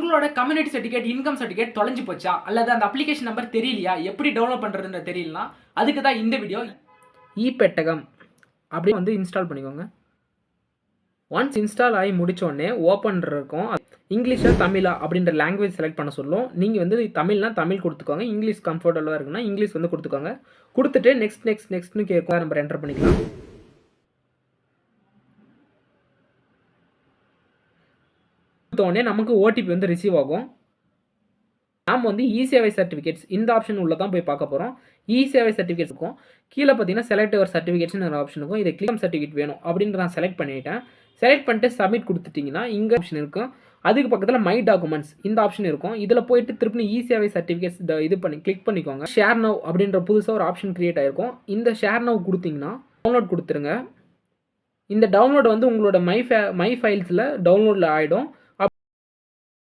உங்களோட community certificate income certificate தொலைஞ்சு போச்சா அல்லது அந்த அப்ளிகேஷன் நம்பர் தெரியலையா எப்படி டெவலப் பண்ணுறதுன்னு தெரியலனா அதுக்கு தான் இந்த வீடியோ. பெட்டகம் அப்படி வந்து இன்ஸ்டால் பண்ணிக்கோங்க. ஒன்ஸ் இன்ஸ்டால் ஆகி முடித்தோடனே ஓப்பன் இருக்கும். இங்கிலீஷா தமிழா அப்படின்ற லாங்குவேஜ் செலக்ட் பண்ண சொல்லும். நீங்கள் வந்து தமிழ்னா தமிழ் கொடுத்துக்கோங்க, இங்கிலீஷ் கம்ஃபர்டபுளாக இருக்குன்னா இங்கிலீஷ் வந்து கொடுத்துக்கோங்க. கொடுத்துட்டு நெக்ஸ்ட்னு கேட்கும். நம்பர் என்டர் பண்ணிக்கலாம். கொடுத்தோடனே நமக்கு ஓடிபி வந்து ரிசீவ் ஆகும். நாம் வந்து இ-சேவை சர்டிஃபிகேட்ஸ் இந்த ஆப்ஷன் உள்ள தான் போய் பார்க்க போகிறோம். இ-சேவை சர்டிஃபிகேட்ஸ் இருக்கும். கீழே பார்த்தீங்கன்னா செலக்ட் யுவர் சர்டிஃபிகேட்ஸ்னு ஒரு ஆப்ஷன் இருக்கும். இதை கிளிக் சர்டிஃபிகேட் வேணும் அப்படின்னு நான் செலக்ட் பண்ணிட்டேன். செலக்ட் பண்ணிட்டு சப்மிட் கொடுத்துட்டிங்கன்னா இங்கே ஆப்ஷன் இருக்கும். அதுக்கு பக்கத்தில் மை டாக்குமெண்ட்ஸ் இந்த ஆப்ஷன் இருக்கும். இதில் போயிட்டு திருப்பி இ-சேவை சர்டிஃபிகேட்ஸ் இது பண்ணி கிளிக் பண்ணிக்கோங்க. ஷேர் நவ் அப்படின்ற புதுசாக ஒரு ஆப்ஷன் கிரியேட் ஆகிருக்கும். இந்த ஷேர் நவ் கொடுத்தீங்கன்னா டவுன்லோட் கொடுத்துருங்க. இந்த டவுன்லோட் வந்து உங்களோட மை ஃபைல்ஸில் டவுன்லோடில் ஆகிடும்.